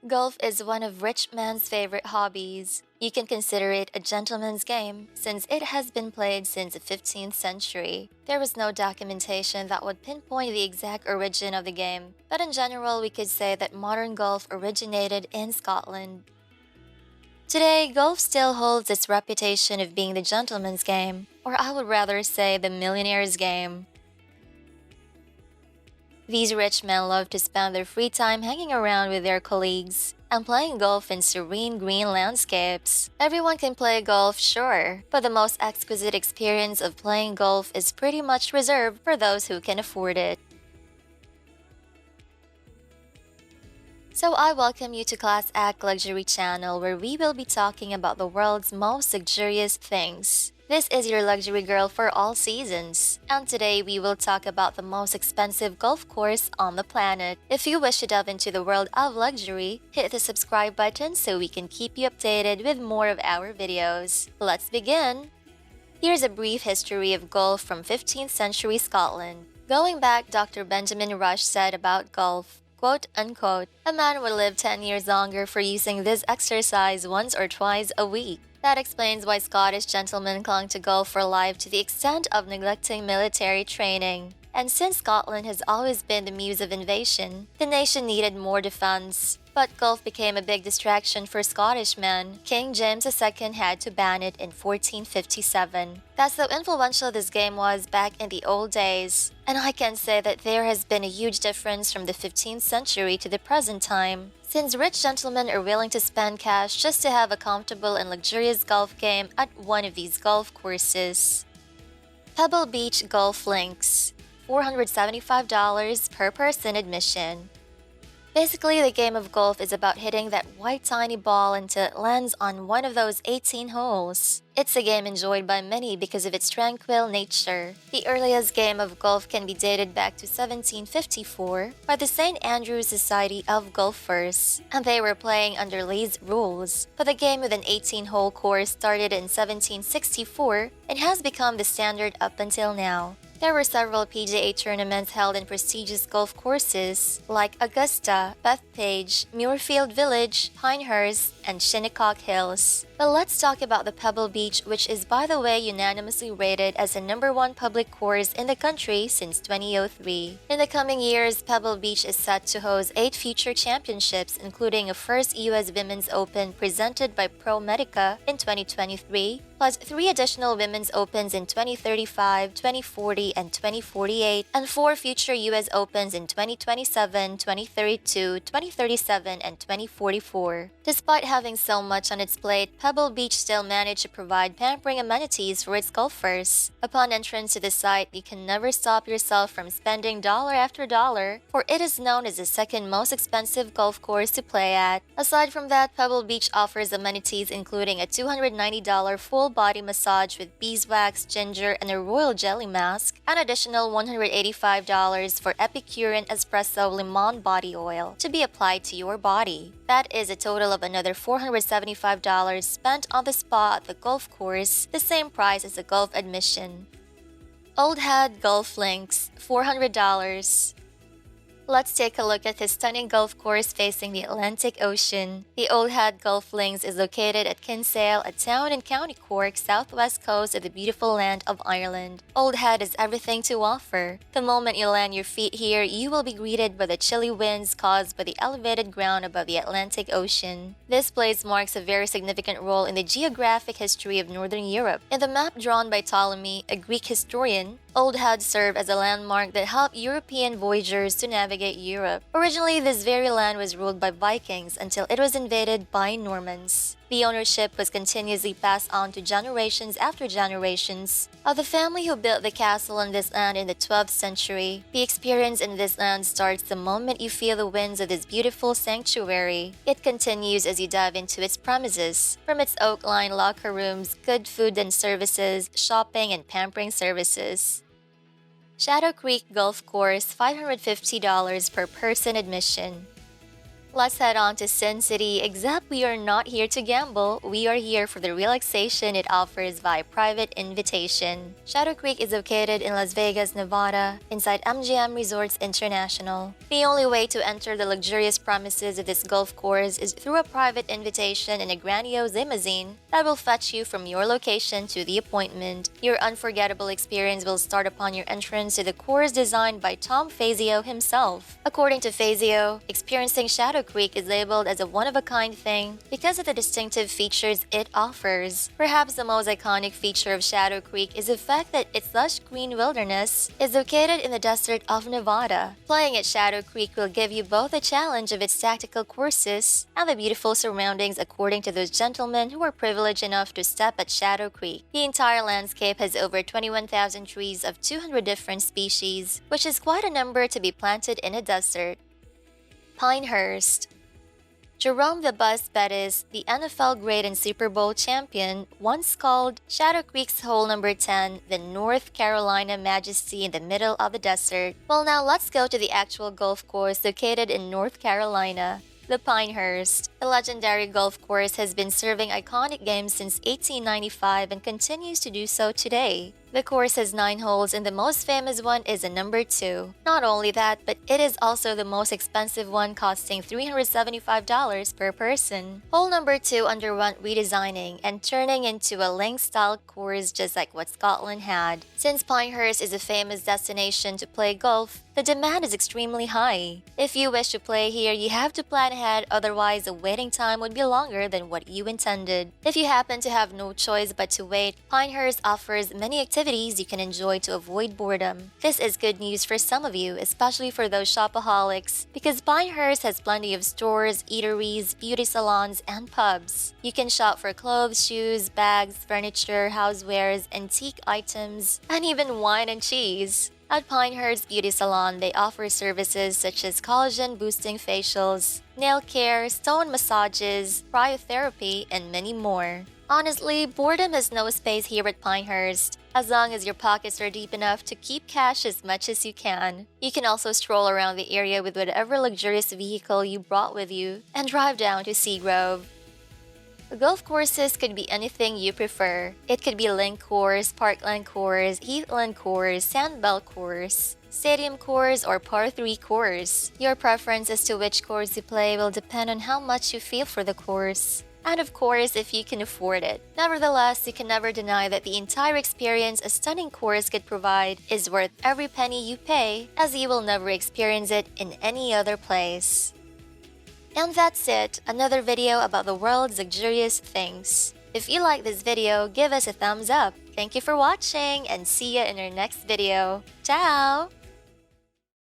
Golf is one of rich man's favorite hobbies. You can consider it a gentleman's game, since it has been played since the 15th century. There was no documentation that would pinpoint the exact origin of the game, but in general, we could say that modern golf originated in Scotland. Today, golf still holds its reputation of being the gentleman's game, or I would rather say the millionaire's game. These rich men love to spend their free time hanging around with their colleagues and playing golf in serene green landscapes. Everyone can play golf, sure, but the most exquisite experience of playing golf is pretty much reserved for those who can afford it. So I welcome you to Class Act Luxury channel, where we will be talking about the world's most luxurious things. This is your luxury girl for all seasons, and today we will talk about the most expensive golf course on the planet. If you wish to delve into the world of luxury, hit the subscribe button so we can keep you updated with more of our videos. Let's begin! Here's a brief history of golf from 15th century Scotland. Going back, Dr. Benjamin Rush said about golf, quote unquote, a man would live 10 years longer for using this exercise once or twice a week. That explains why Scottish gentlemen clung to golf for life to the extent of neglecting military training. And since Scotland has always been the muse of invasion, the nation needed more defense. But golf became a big distraction for Scottish men. King James II had to ban it in 1457. That's how influential this game was back in the old days. And I can say that there has been a huge difference from the 15th century to the present time, since rich gentlemen are willing to spend cash just to have a comfortable and luxurious golf game at one of these golf courses. Pebble Beach Golf Links, $475 per person admission. Basically, the game of golf is about hitting that white tiny ball until it lands on one of those 18 holes. It's a game enjoyed by many because of its tranquil nature. The earliest game of golf can be dated back to 1754 by the St. Andrew's Society of Golfers, and they were playing under Lee's rules. But the game with an 18-hole course started in 1764 and has become the standard up until now. There were several PGA tournaments held in prestigious golf courses like Augusta, Bethpage, Muirfield Village, Pinehurst, and Shinnecock Hills. But let's talk about the Pebble Beach, which is, by the way, unanimously rated as the #1 public course in the country since 2003. In the coming years, Pebble Beach is set to host 8 future championships, including a first U.S. Women's Open presented by Pro Medica in 2023, plus 3 additional Women's Opens in 2035, 2040, and 2048, and 4 future U.S. Opens in 2027, 2032, 2037, and 2044. Despite having so much on its plate, Pebble Beach still managed to provide pampering amenities for its golfers. Upon entrance to the site, you can never stop yourself from spending dollar after dollar, for it is known as the second most expensive golf course to play at. Aside from that, Pebble Beach offers amenities including a $290 full-body massage with beeswax, ginger, and a royal jelly mask, an additional $185 for Epicuren Espresso Limon body oil to be applied to your body. That is a total of another $475 spent on the spa at the golf course, the same price as the golf admission. Old Head Golf Links, $400. Let's take a look at this stunning golf course facing the Atlantic Ocean. The Old Head Golf Links is located at Kinsale, a town in County Cork, southwest coast of the beautiful land of Ireland. Old Head has everything to offer. The moment you land your feet here, you will be greeted by the chilly winds caused by the elevated ground above the Atlantic Ocean. This place marks a very significant role in the geographic history of Northern Europe. In the map drawn by Ptolemy, a Greek historian, Old Head served as a landmark that helped European voyagers to navigate Europe. Originally, this very land was ruled by Vikings until it was invaded by Normans. The ownership was continuously passed on to generations after generations of the family who built the castle on this land in the 12th century. The experience in this land starts the moment you feel the winds of this beautiful sanctuary. It continues as you dive into its premises, from its oak-lined locker rooms, good food and services, shopping and pampering services. Shadow Creek Golf Course, $550 per person admission. Let's head on to Sin City, except we are not here to gamble, we are here for the relaxation it offers via private invitation. Shadow Creek is located in Las Vegas, Nevada, inside MGM Resorts International. The only way to enter the luxurious premises of this golf course is through a private invitation in a grandiose limousine that will fetch you from your location to the appointment. Your unforgettable experience will start upon your entrance to the course designed by Tom Fazio himself. According to Fazio, experiencing Shadow Creek is labeled as a one-of-a-kind thing because of the distinctive features it offers. Perhaps the most iconic feature of Shadow Creek is the fact that its lush green wilderness is located in the desert of Nevada. Playing at Shadow Creek will give you both the challenge of its tactical courses and the beautiful surroundings according to those gentlemen who are privileged enough to step at Shadow Creek. The entire landscape has over 21,000 trees of 200 different species, which is quite a number to be planted in a desert. Pinehurst. Jerome the Bus Bettis, the NFL great and Super Bowl champion, once called Shadow Creek's hole number 10 the North Carolina Majesty in the middle of the desert. Well, now let's go to the actual golf course located in North Carolina. The Pinehurst. The legendary golf course has been serving iconic games since 1895 and continues to do so today. The course has 9 holes and the most famous one is a number 2. Not only that, but it is also the most expensive one, costing $375 per person. Hole number 2 underwent redesigning and turning into a links-style course just like what Scotland had. Since Pinehurst is a famous destination to play golf, the demand is extremely high. If you wish to play here, you have to plan ahead, otherwise the waiting time would be longer than what you intended. If you happen to have no choice but to wait, Pinehurst offers many activities you can enjoy to avoid boredom. This is good news for some of you, especially for those shopaholics, because Pinehurst has plenty of stores, eateries, beauty salons, and pubs. You can shop for clothes, shoes, bags, furniture, housewares, antique items, and even wine and cheese. At Pinehurst Beauty Salon, they offer services such as collagen-boosting facials, nail care, stone massages, cryotherapy, and many more. Honestly, boredom has no space here at Pinehurst, as long as your pockets are deep enough to keep cash as much as you can. You can also stroll around the area with whatever luxurious vehicle you brought with you and drive down to Seagrove. Golf courses could be anything you prefer. It could be Link course, Parkland course, Heathland course, Sandbell course, Stadium course, or Par 3 course. Your preference as to which course you play will depend on how much you feel for the course. And of course, if you can afford it. Nevertheless, you can never deny that the entire experience a stunning course could provide is worth every penny you pay, as you will never experience it in any other place. And that's it, another video about the world's luxurious things. If you like this video, give us a thumbs up. Thank you for watching and see you in our next video. Ciao!